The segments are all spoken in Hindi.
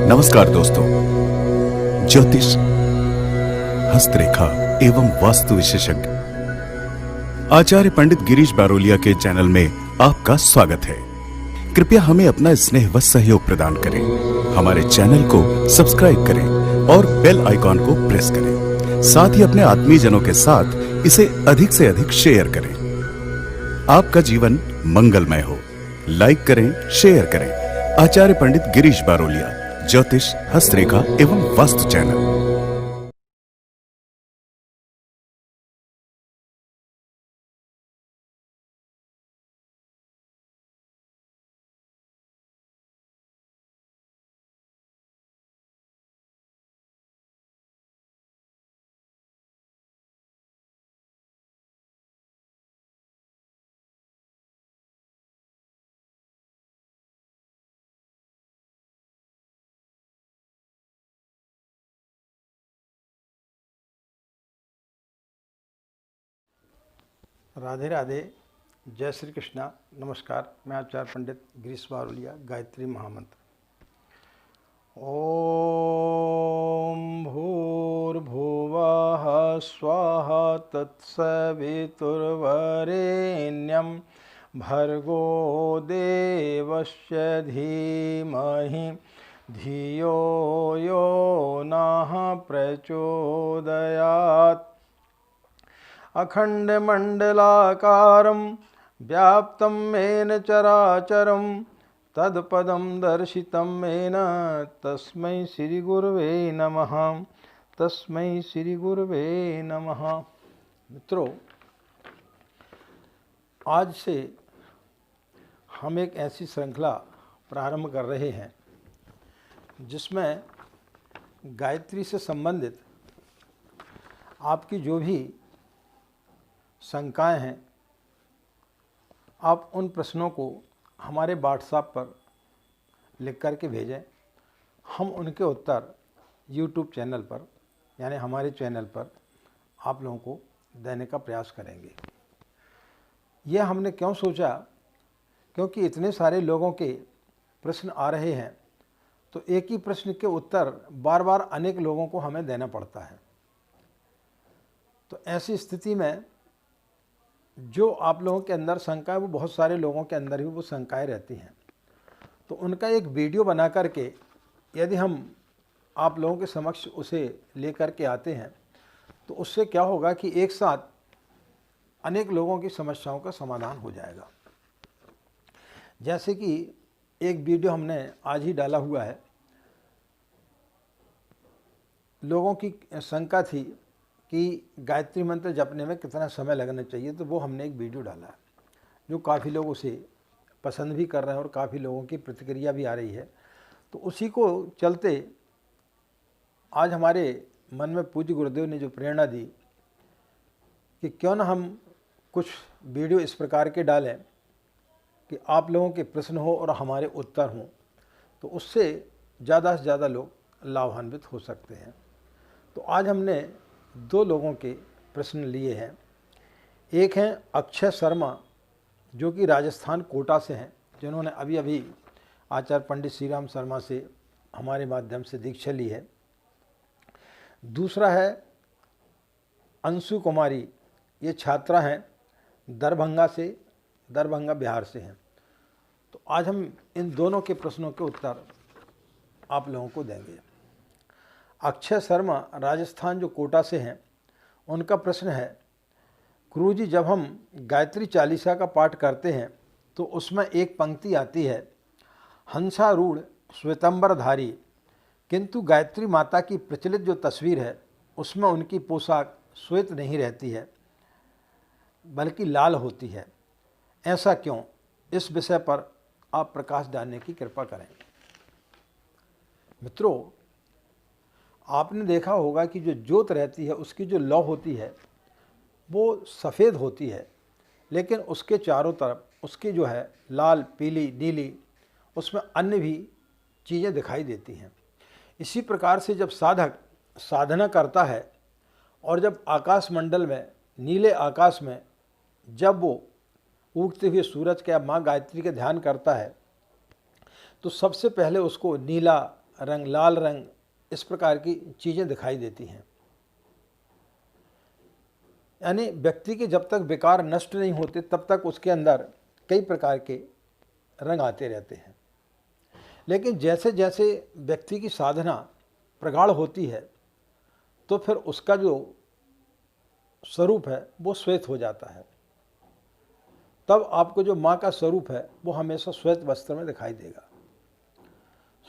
नमस्कार दोस्तों, ज्योतिष, हस्तरेखा एवं वास्तु विशेषज्ञ आचार्य पंडित गिरीश बारोलिया के चैनल में आपका स्वागत है। कृपया हमें अपना स्नेह व सहयोग प्रदान करें। हमारे चैनल को सब्सक्राइब करें और बेल आइकॉन को प्रेस करें। साथ ही अपने आत्मीयजनों के साथ इसे अधिक से अधिक शेयर करें। आपका जीवन मंगलमय हो। लाइक करें, शेयर करें। आचार्य पंडित गिरीश बारोलिया, ज्योतिष, हस्तरेखा एवं वास्तु चैनल। राधे राधे, जय श्री कृष्णा। नमस्कार, मैं आचार्य पंडित गिरीश बारोलिया। गायत्री महामंत्र। ओम भूर्भुवः स्वाहा तत्सवितुर्वरेण्यं भर्गो देवस्य धीमहि धियो यो नः प्रचोदयात्। अखण्डमण्डलाकारं व्याप्तं येन चराचरं तत्पदं दर्शितं येन तस्मै श्रीगुरवे नमः। तस्मै श्रीगुरवे नमः। मित्रों, आज से हम एक ऐसी श्रृंखला प्रारंभ कर रहे हैं जिसमें गायत्री से संबंधित आपकी जो भी शंकाएं हैं, आप उन प्रश्नों को हमारे व्हाट्सएप पर लिख कर के भेजें। हम उनके उत्तर यूट्यूब चैनल पर, यानी हमारे चैनल पर आप लोगों को देने का प्रयास करेंगे। यह हमने क्यों सोचा, क्योंकि इतने सारे लोगों के प्रश्न आ रहे हैं, तो एक ही प्रश्न के उत्तर बार बार अनेक लोगों को हमें देना पड़ता है। तो ऐसी स्थिति में जो आप लोगों के अंदर शंका है, वो बहुत सारे लोगों के अंदर भी वो शंकाएं रहती हैं। तो उनका एक वीडियो बना करके यदि हम आप लोगों के समक्ष उसे ले कर के आते हैं, तो उससे क्या होगा कि एक साथ अनेक लोगों की समस्याओं का समाधान हो जाएगा। जैसे कि एक वीडियो हमने आज ही डाला हुआ है। लोगों की शंका थी कि गायत्री मंत्र जपने में कितना समय लगना चाहिए, तो वो हमने एक वीडियो डाला है जो काफ़ी लोग उसे पसंद भी कर रहे हैं और काफ़ी लोगों की प्रतिक्रिया भी आ रही है। तो उसी को चलते आज हमारे मन में पूज्य गुरुदेव ने जो प्रेरणा दी कि क्यों ना हम कुछ वीडियो इस प्रकार के डालें कि आप लोगों के प्रश्न हो और हमारे उत्तर हों, तो उससे ज़्यादा से ज़्यादा लोग लाभान्वित हो सकते हैं। तो आज हमने दो लोगों के प्रश्न लिए हैं। एक हैं अक्षय शर्मा, जो कि राजस्थान कोटा से हैं, जिन्होंने अभी अभी आचार्य पंडित श्री राम शर्मा से हमारे माध्यम से दीक्षा ली है। दूसरा है अंशु कुमारी, ये छात्रा हैं दरभंगा से, दरभंगा बिहार से हैं। तो आज हम इन दोनों के प्रश्नों के उत्तर आप लोगों को देंगे। अक्षय शर्मा राजस्थान जो कोटा से हैं, उनका प्रश्न है, गुरु जी, जब हम गायत्री चालीसा का पाठ करते हैं तो उसमें एक पंक्ति आती है, हंसारूढ़ श्वेतंबरधारी, किंतु गायत्री माता की प्रचलित जो तस्वीर है उसमें उनकी पोशाक श्वेत नहीं रहती है बल्कि लाल होती है, ऐसा क्यों? इस विषय पर आप प्रकाश डालने की कृपा करें। मित्रों, आपने देखा होगा कि जो ज्योत रहती है उसकी जो लौ होती है वो सफ़ेद होती है, लेकिन उसके चारों तरफ उसकी जो है लाल, पीली, नीली, उसमें अन्य भी चीज़ें दिखाई देती हैं। इसी प्रकार से जब साधक साधना करता है और जब आकाश मंडल में, नीले आकाश में जब वो उगते हुए सूरज के या माँ गायत्री के ध्यान करता है, तो सबसे पहले उसको नीला रंग, लाल रंग, इस प्रकार की चीज़ें दिखाई देती हैं। यानी व्यक्ति के जब तक विकार नष्ट नहीं होते तब तक उसके अंदर कई प्रकार के रंग आते रहते हैं। लेकिन जैसे जैसे व्यक्ति की साधना प्रगाढ़ होती है तो फिर उसका जो स्वरूप है वो श्वेत हो जाता है। तब आपको जो माँ का स्वरूप है वो हमेशा श्वेत वस्त्र में दिखाई देगा।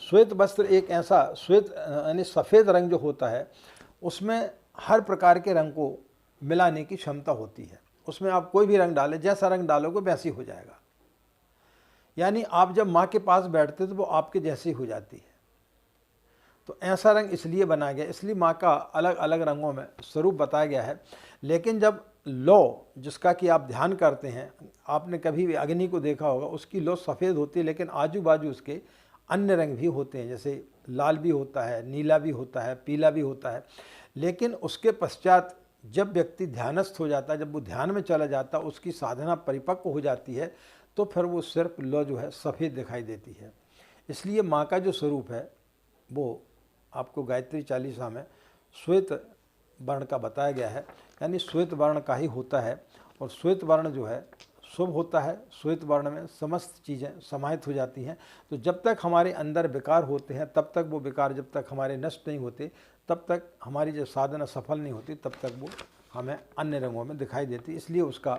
श्वेत वस्त्र एक ऐसा श्वेत यानी सफ़ेद रंग जो होता है उसमें हर प्रकार के रंग को मिलाने की क्षमता होती है। उसमें आप कोई भी रंग डालें, जैसा रंग डालोगे वैसी हो जाएगा। यानी आप जब माँ के पास बैठते तो वो आपके जैसी हो जाती है। तो ऐसा रंग इसलिए बनाया गया, इसलिए माँ का अलग अलग रंगों में स्वरूप बताया गया है। लेकिन जब लौ जिसका कि आप ध्यान करते हैं, आपने कभी भी अग्नि को देखा होगा, उसकी लौ सफ़ेद होती है लेकिन आजू बाजू उसके अन्य रंग भी होते हैं, जैसे लाल भी होता है, नीला भी होता है, पीला भी होता है। लेकिन उसके पश्चात जब व्यक्ति ध्यानस्थ हो जाता है, जब वो ध्यान में चला जाता है, उसकी साधना परिपक्व हो जाती है, तो फिर वो सिर्फ लौ जो है सफ़ेद दिखाई देती है। इसलिए माँ का जो स्वरूप है वो आपको गायत्री चालीसा में श्वेत वर्ण का बताया गया है, यानी श्वेत वर्ण का ही होता है। और श्वेत वर्ण जो है शुभ होता है। श्वेत वर्ण में समस्त चीज़ें समाहित हो जाती हैं। तो जब तक हमारे अंदर विकार होते हैं तब तक वो विकार जब तक हमारे नष्ट नहीं होते तब तक हमारी जो साधना सफल नहीं होती, तब तक वो हमें अन्य रंगों में दिखाई देती। इसलिए उसका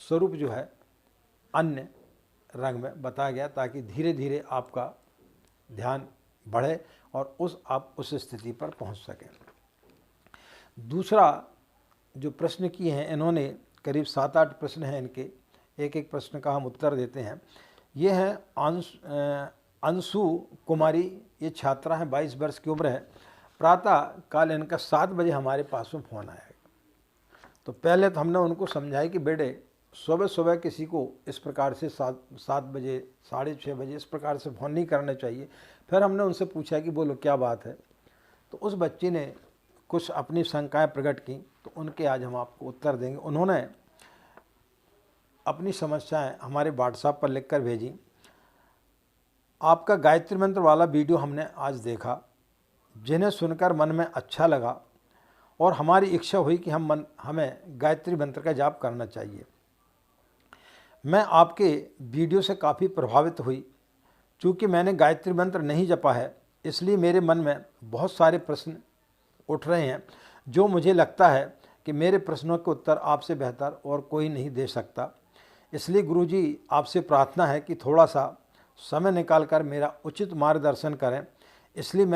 स्वरूप जो है अन्य रंग में बताया गया, ताकि धीरे धीरे आपका ध्यान बढ़े और आप उस स्थिति पर पहुंच सकें। दूसरा जो प्रश्न किए हैं इन्होंने, करीब 7-8 प्रश्न हैं इनके, एक एक प्रश्न का हम उत्तर देते हैं। ये है अंशु कुमारी, ये छात्रा है, 22 वर्ष की उम्र है। प्रातः काल इनका 7 बजे हमारे पास में फ़ोन आया। तो पहले तो हमने उनको समझाया कि बेटे सुबह सुबह किसी को इस प्रकार से 7 बजे 6:30 बजे इस प्रकार से फ़ोन नहीं करना चाहिए। फिर हमने उनसे पूछा कि बोलो क्या बात है। तो उस बच्ची ने कुछ अपनी शंकाएं प्रकट की, तो उनके आज हम आपको उत्तर देंगे। उन्होंने अपनी समस्याएं हमारे व्हाट्सएप पर लिखकर भेजी। आपका गायत्री मंत्र वाला वीडियो हमने आज देखा, जिन्हें सुनकर मन में अच्छा लगा और हमारी इच्छा हुई कि हमें गायत्री मंत्र का जाप करना चाहिए। मैं आपके वीडियो से काफ़ी प्रभावित हुई। चूँकि मैंने गायत्री मंत्र नहीं जपा है, इसलिए मेरे मन में बहुत सारे प्रश्न उठ रहे हैं, जो मुझे लगता है कि मेरे प्रश्नों के उत्तर आपसे बेहतर और कोई नहीं दे सकता। इसलिए गुरुजी आपसे प्रार्थना है कि थोड़ा सा समय निकालकर मेरा उचित मार्गदर्शन करें। इसलिए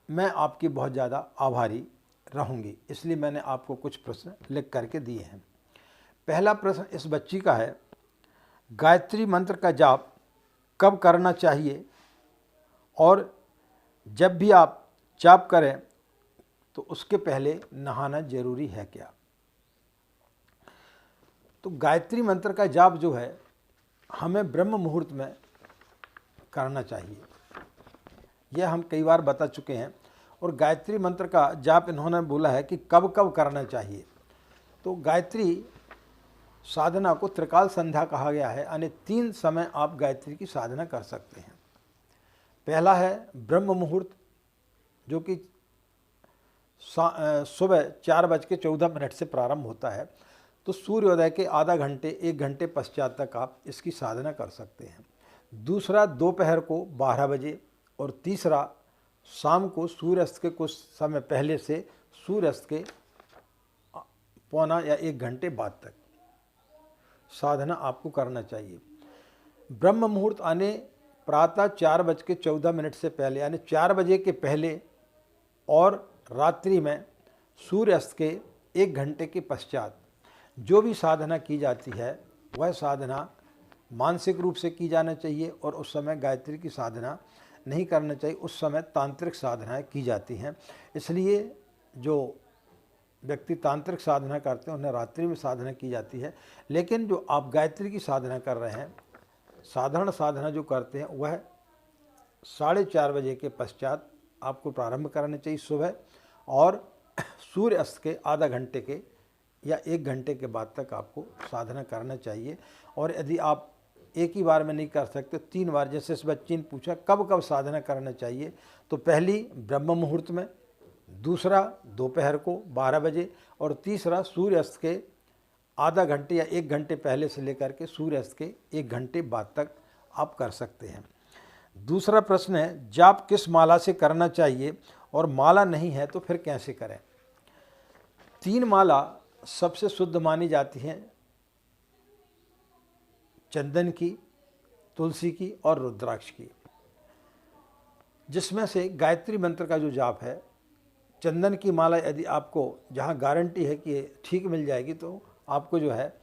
मैं आपकी बहुत ज़्यादा आभारी रहूँगी। इसलिए मैंने आपको कुछ प्रश्न लिख करके दिए हैं। पहला प्रश्न इस बच्ची का है, गायत्री मंत्र का जाप कब करना चाहिए और जब भी आप जाप करें तो उसके पहले नहाना जरूरी है क्या? तो गायत्री मंत्र का जाप जो है हमें ब्रह्म मुहूर्त में करना चाहिए, यह हम कई बार बता चुके हैं। और गायत्री मंत्र का जाप इन्होंने बोला है कि कब कब करना चाहिए। तो गायत्री साधना को त्रिकाल संध्या कहा गया है, यानी 3 समय आप गायत्री की साधना कर सकते हैं। पहला है ब्रह्म मुहूर्त, जो कि सुबह 4:14 से प्रारंभ होता है। तो सूर्योदय के आधा घंटे 1 घंटे पश्चात तक आप इसकी साधना कर सकते हैं। दूसरा दोपहर को 12 बजे और तीसरा शाम को सूर्यास्त के कुछ समय पहले से सूर्यास्त के पौना या 1 घंटे बाद तक साधना आपको करना चाहिए। ब्रह्म मुहूर्त आने प्रातः 4:14 से पहले, यानी 4 बजे के पहले और रात्रि में सूर्यास्त के 1 घंटे के पश्चात जो भी साधना की जाती है वह साधना मानसिक रूप से की जाना चाहिए। और उस समय गायत्री की साधना नहीं करना चाहिए, उस समय तांत्रिक साधनाएं की जाती हैं। इसलिए जो व्यक्ति तांत्रिक साधना करते हैं उन्हें रात्रि में साधना की जाती है। लेकिन जो आप गायत्री की साधना कर रहे हैं, साधारण साधना जो करते हैं, वह 4:30 बजे के पश्चात आपको प्रारंभ करना चाहिए सुबह, और सूर्य अस्त के आधा घंटे के या 1 घंटे के बाद तक आपको साधना करना चाहिए। और यदि आप एक ही बार में नहीं कर सकते, 3 बार। जैसे इस बच्ची ने पूछा कब कब साधना करना चाहिए, तो पहली ब्रह्म मुहूर्त में, दूसरा दोपहर को 12 बजे, और तीसरा सूर्यास्त के आधा घंटे या 1 घंटे पहले से लेकर के सूर्यास्त के 1 घंटे बाद तक आप कर सकते हैं। दूसरा प्रश्न है, जाप किस माला से करना चाहिए और माला नहीं है तो फिर कैसे करें? 3 माला सबसे शुद्ध मानी जाती हैं, चंदन की, तुलसी की और रुद्राक्ष की, जिसमें से गायत्री मंत्र का जो जाप है, चंदन की माला यदि आपको जहाँ गारंटी है कि ठीक मिल जाएगी, तो आपको जो है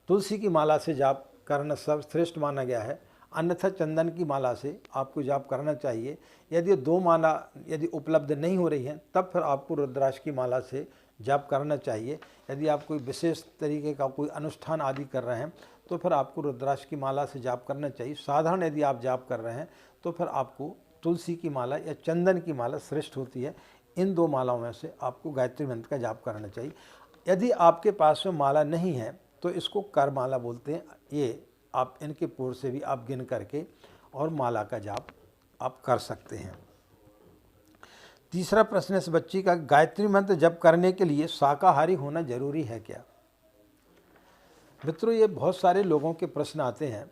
तुलसी की माला से जाप करना सर्वश्रेष्ठ माना गया है, अन्यथा चंदन की माला से आपको जाप करना चाहिए। यदि 2 माला यदि उपलब्ध नहीं हो रही हैं, तब फिर आपको रुद्राक्ष की माला से जाप करना चाहिए। यदि आप कोई विशेष तरीके का कोई अनुष्ठान आदि कर रहे हैं, तो फिर आपको रुद्राक्ष की माला से जाप करना चाहिए। साधारण यदि आप जाप कर रहे हैं, तो फिर आपको तुलसी की माला या चंदन की माला श्रेष्ठ होती है। इन 2 मालाओं में से आपको गायत्री मंत्र का जाप करना चाहिए। यदि आपके पास में माला नहीं है, तो इसको कर माला बोलते हैं। ये आप इनके पूर्व से भी आप गिन करके और माला का जाप आप कर सकते हैं। तीसरा प्रश्न इस बच्ची का, गायत्री मंत्र जप करने के लिए शाकाहारी होना जरूरी है क्या? मित्रों, ये बहुत सारे लोगों के प्रश्न आते हैं।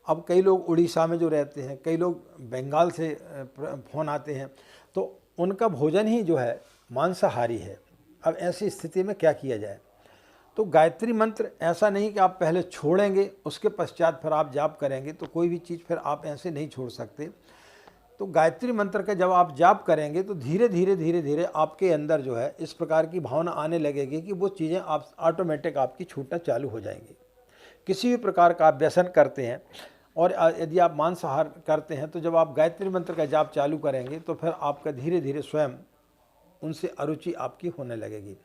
अब कई लोग उड़ीसा में जो रहते हैं, कई लोग बंगाल से फ़ोन आते हैं, तो उनका भोजन ही जो है मांसाहारी है। अब ऐसी स्थिति में क्या किया जाए? तो गायत्री मंत्र ऐसा नहीं कि आप पहले छोड़ेंगे उसके पश्चात फिर आप जाप करेंगे, तो कोई भी चीज़ फिर आप ऐसे नहीं छोड़ सकते। तो गायत्री मंत्र का जब आप जाप करेंगे, तो धीरे धीरे आपके अंदर जो है इस प्रकार की भावना आने लगेगी कि वो चीज़ें आप ऑटोमेटिक आपकी छूटना चालू हो जाएंगी। किसी भी प्रकार का आप व्यसन करते हैं और यदि आप मांसाहार करते हैं, तो जब आप गायत्री मंत्र का जाप चालू करेंगे, तो फिर आपका धीरे धीरे स्वयं उनसे अरुचि आपकी होने लगेगी।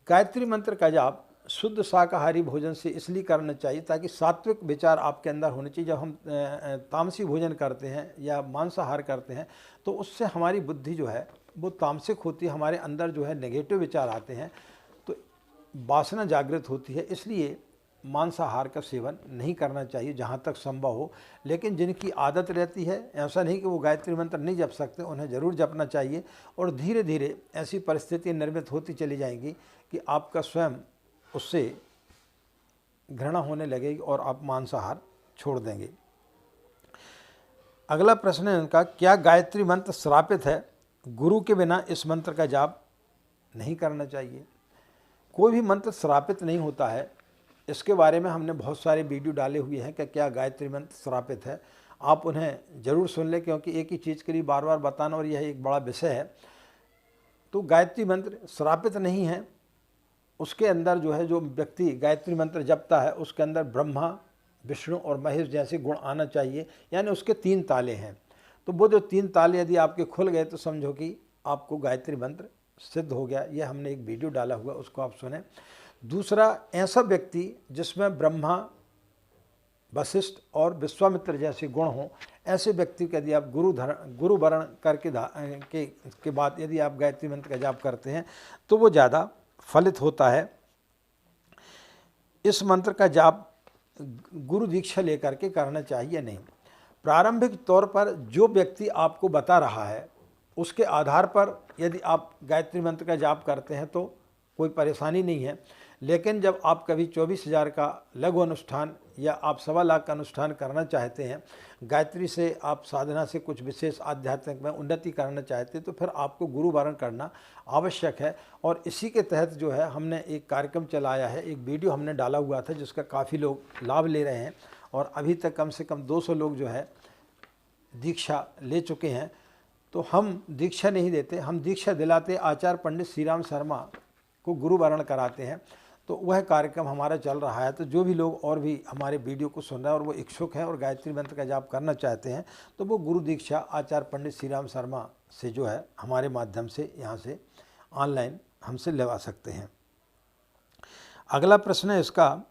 गायत्री मंत्र का जाप शुद्ध शाकाहारी भोजन से इसलिए करना चाहिए ताकि सात्विक विचार आपके अंदर होने चाहिए। जब हम तामसी भोजन करते हैं या मांसाहार करते हैं, तो उससे हमारी बुद्धि जो है वो तामसिक होती है, हमारे अंदर जो है नेगेटिव विचार आते हैं, तो वासना जागृत होती है। इसलिए मांसाहार का सेवन नहीं करना चाहिए जहाँ तक संभव हो। लेकिन जिनकी आदत रहती है, ऐसा नहीं कि वो गायत्री मंत्र नहीं जप सकते, उन्हें ज़रूर जपना चाहिए। और धीरे धीरे ऐसी परिस्थितियाँ निर्मित होती चली जाएंगी कि आपका स्वयं उससे घृणा होने लगेगी और आप मांसाहार छोड़ देंगे। अगला प्रश्न है उनका, क्या गायत्री मंत्र श्रापित है? गुरु के बिना इस मंत्र का जाप नहीं करना चाहिए। कोई भी मंत्र श्रापित नहीं होता है। इसके बारे में हमने बहुत सारे वीडियो डाले हुए हैं कि क्या गायत्री मंत्र श्रापित है। आप उन्हें ज़रूर सुन लें, क्योंकि एक ही चीज़ के लिए बार बार बताना और यह एक बड़ा विषय है। तो गायत्री मंत्र श्रापित नहीं है। उसके अंदर जो है, जो व्यक्ति गायत्री मंत्र जपता है, उसके अंदर ब्रह्मा, विष्णु और महेश जैसे गुण आना चाहिए, यानी उसके 3 ताले हैं। तो वो जो 3 ताले यदि आपके खुल गए, तो समझो कि आपको गायत्री मंत्र सिद्ध हो गया। यह हमने एक वीडियो डाला हुआ, उसको आप सुने। दूसरा, ऐसा व्यक्ति जिसमें ब्रह्मा, वशिष्ठ और विश्वामित्र जैसे गुण हों, ऐसे व्यक्ति को यदि आप गुरु वरण करके के बाद यदि आप गायत्री मंत्र का जाप करते हैं, तो वो ज़्यादा फलित होता है। इस मंत्र का जाप गुरु दीक्षा लेकर के करना चाहिए नहीं। प्रारंभिक तौर पर जो व्यक्ति आपको बता रहा है, उसके आधार पर यदि आप गायत्री मंत्र का जाप करते हैं तो कोई परेशानी नहीं है। लेकिन जब आप कभी 24,000 का लघु अनुष्ठान या आप 1.25 लाख का अनुष्ठान करना चाहते हैं, गायत्री से आप साधना से कुछ विशेष आध्यात्मिक में उन्नति करना चाहते हैं, तो फिर आपको गुरु वरण करना आवश्यक है। और इसी के तहत जो है हमने एक कार्यक्रम चलाया है, एक वीडियो हमने डाला हुआ था, जिसका काफ़ी लोग लाभ ले रहे हैं और अभी तक कम से कम 200 लोग जो है दीक्षा ले चुके हैं। तो हम दीक्षा नहीं देते, हम दीक्षा दिलाते आचार्य पंडित श्री राम शर्मा को गुरु वरण कराते हैं। तो वह कार्यक्रम हमारा चल रहा है। तो जो भी लोग और भी हमारे वीडियो को सुन रहे हैं और वो इच्छुक हैं और गायत्री मंत्र का जाप करना चाहते हैं, तो वो गुरु दीक्षा आचार्य पंडित श्री राम शर्मा से जो है हमारे माध्यम से यहाँ से ऑनलाइन हमसे लेवा सकते हैं। अगला प्रश्न है इसका,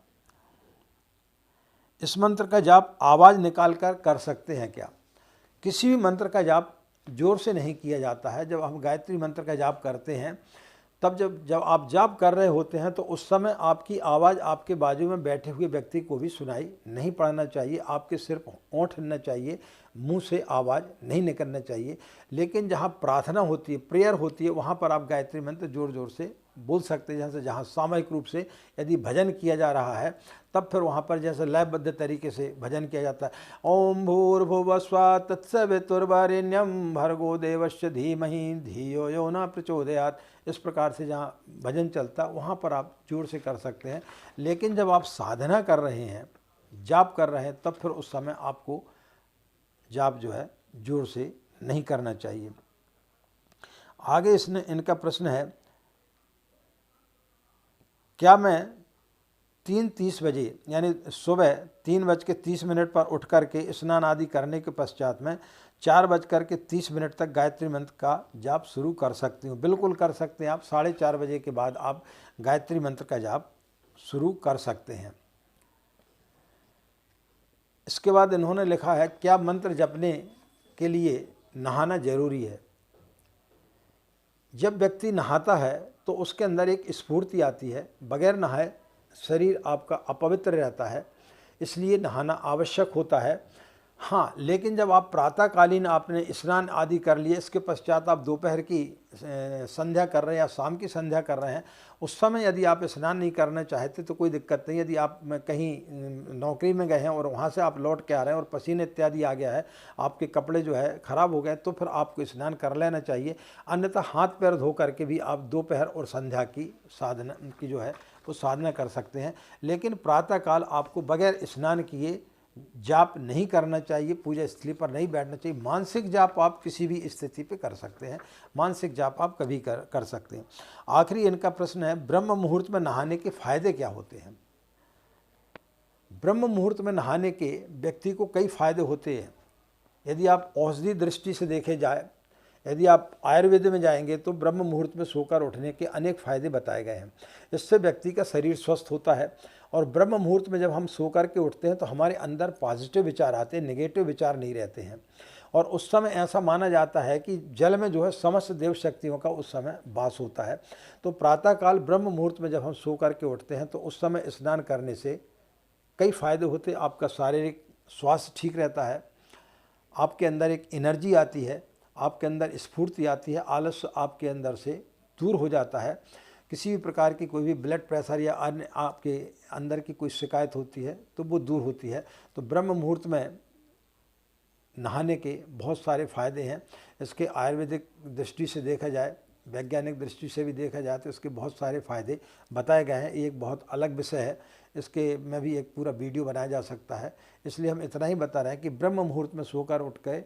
इस मंत्र का जाप आवाज़ निकाल कर सकते हैं क्या? किसी भी मंत्र का जाप जोर से नहीं किया जाता है। जब हम गायत्री मंत्र का जाप करते हैं, तब जब आप जाप कर रहे होते हैं तो उस समय आपकी आवाज़ आपके बाजू में बैठे हुए व्यक्ति को भी सुनाई नहीं पड़ना चाहिए। आपके सिर्फ होंठ हिलना चाहिए, मुंह से आवाज़ नहीं निकलना चाहिए। लेकिन जहाँ प्रार्थना होती है, प्रेयर होती है, वहाँ पर आप गायत्री मंत्र ज़ोर ज़ोर से बोल सकते हैं। जहाँ सामूहिक रूप से यदि भजन किया जा रहा है तब फिर वहाँ पर जैसे लयबद्ध तरीके से भजन किया जाता है। ओम भूर्भुवः स्वः तत्सवितुर्वरेण्यं भर्गो देवस्य धीमहि धियो यो न प्रचोदयात्। इस प्रकार से जहाँ भजन चलता है वहाँ पर आप जोर से कर सकते हैं। लेकिन जब आप साधना कर रहे हैं, जाप कर रहे हैं, तब फिर उस समय आपको जाप जो है जोर से नहीं करना चाहिए। आगे इनका प्रश्न है, क्या मैं 3:30 बजे यानी सुबह 3:30 पर उठ करके स्नान आदि करने के पश्चात में 4:30 तक गायत्री मंत्र का जाप शुरू कर सकती हूँ? बिल्कुल कर सकते हैं आप। 4:30 बजे के बाद आप गायत्री मंत्र का जाप शुरू कर सकते हैं। इसके बाद इन्होंने लिखा है, क्या मंत्र जपने के लिए नहाना जरूरी है? जब व्यक्ति नहाता है तो उसके अंदर एक स्फूर्ति आती है। बगैर नहाए शरीर आपका अपवित्र रहता है, इसलिए नहाना आवश्यक होता है। हाँ, लेकिन जब आप प्रातःकालीन आपने स्नान आदि कर लिए, इसके पश्चात आप दोपहर की संध्या कर रहे हैं या शाम की संध्या कर रहे हैं, उस समय यदि आप स्नान नहीं करना चाहते तो कोई दिक्कत नहीं। यदि आप कहीं नौकरी में गए हैं और वहाँ से आप लौट के आ रहे हैं और पसीने इत्यादि आ गया है, आपके कपड़े जो है ख़राब हो गए, तो फिर आपको स्नान कर लेना चाहिए। अन्यथा हाथ पैर धो करके भी आप दोपहर और संध्या की साधना की जो है वो साधना कर सकते हैं। लेकिन प्रातःकाल आपको बगैर स्नान किए जाप नहीं करना चाहिए, पूजा स्थली पर नहीं बैठना चाहिए। मानसिक जाप आप किसी भी स्थिति पे कर सकते हैं, मानसिक जाप आप कभी कर सकते हैं। आखिरी इनका प्रश्न है, ब्रह्म मुहूर्त में नहाने के फायदे क्या होते हैं? ब्रह्म मुहूर्त में नहाने के व्यक्ति को कई फायदे होते हैं। यदि आप औषधि दृष्टि से देखे जाए, यदि आप आयुर्वेद में जाएंगे तो ब्रह्म मुहूर्त में सोकर उठने के अनेक फायदे बताए गए हैं। इससे व्यक्ति का शरीर स्वस्थ होता है। और ब्रह्म मुहूर्त में जब हम सो कर के उठते हैं तो हमारे अंदर पॉजिटिव विचार आते हैं, नेगेटिव विचार नहीं रहते हैं। और उस समय ऐसा माना जाता है कि जल में जो है समस्त देव शक्तियों का उस समय वास होता है। तो प्रातःकाल ब्रह्म मुहूर्त में जब हम सो कर के उठते हैं तो उस समय स्नान करने से कई फायदे होते हैं। आपका शारीरिक स्वास्थ्य ठीक रहता है, आपके अंदर एक एनर्जी आती है, आपके अंदर स्फूर्ति आती है, आलस्य आपके अंदर से दूर हो जाता है। किसी भी प्रकार की कोई भी ब्लड प्रेशर या अन्य आपके अंदर की कोई शिकायत होती है तो वो दूर होती है। तो ब्रह्म मुहूर्त में नहाने के बहुत सारे फायदे हैं। इसके आयुर्वेदिक दृष्टि से देखा जाए, वैज्ञानिक दृष्टि से भी देखा जाए तो इसके बहुत सारे फायदे बताए गए हैं। ये एक बहुत अलग विषय है, इसके में भी एक पूरा वीडियो बनाया जा सकता है। इसलिए हम इतना ही बता रहे हैं कि ब्रह्म मुहूर्त में सोकर उठ के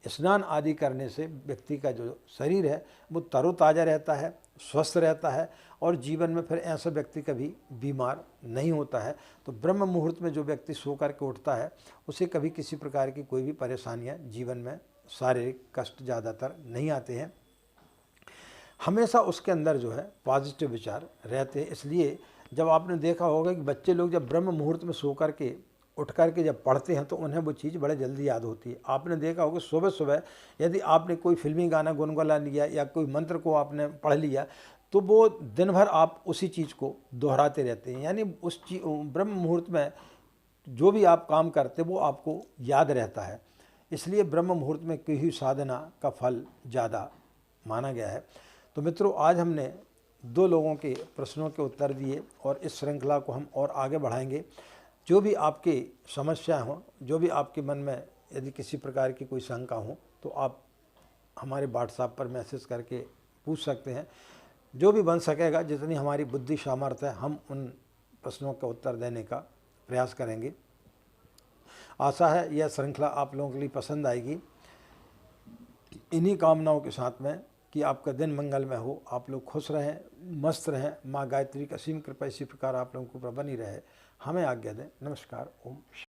स्नान आदि करने से व्यक्ति का जो शरीर है वो तरोताज़ा रहता है, स्वस्थ रहता है और जीवन में फिर ऐसा व्यक्ति कभी बीमार नहीं होता है। तो ब्रह्म मुहूर्त में जो व्यक्ति सो कर के उठता है उसे कभी किसी प्रकार की कोई भी परेशानियां जीवन में, शारीरिक कष्ट ज़्यादातर नहीं आते हैं। हमेशा उसके अंदर जो है पॉजिटिव विचार रहते हैं। इसलिए जब आपने देखा होगा कि बच्चे लोग जब ब्रह्म मुहूर्त में सो कर के उठ कर के जब पढ़ते हैं तो उन्हें वो चीज़ बड़े जल्दी याद होती है। आपने देखा होगा सुबह सुबह यदि आपने कोई फिल्मी गाना गुनगुना लिया या कोई मंत्र को आपने पढ़ लिया तो वो दिन भर आप उसी चीज़ को दोहराते रहते हैं। यानी उस ब्रह्म मुहूर्त में जो भी आप काम करते वो आपको याद रहता है। इसलिए ब्रह्म मुहूर्त में की हुई साधना का फल ज़्यादा माना गया है। तो मित्रों, आज हमने 2 लोगों के प्रश्नों के उत्तर दिए और इस श्रृंखला को हम और आगे बढ़ाएंगे। जो भी आपकी समस्याएं हों, जो भी आपके मन में यदि किसी प्रकार की कोई शंका हो तो आप हमारे व्हाट्सएप पर मैसेज करके पूछ सकते हैं। जो भी बन सकेगा, जितनी हमारी बुद्धि सामर्थ्य है, हम उन प्रश्नों का उत्तर देने का प्रयास करेंगे। आशा है यह श्रृंखला आप लोगों के लिए पसंद आएगी। इन्हीं कामनाओं के साथ में कि आपका दिन मंगलमय हो, आप लोग खुश रहें, मस्त रहें, माँ गायत्री की असीम कृपा इसी प्रकार आप लोगों को बनी रहे। हमें आज्ञा दें। नमस्कार। ओम।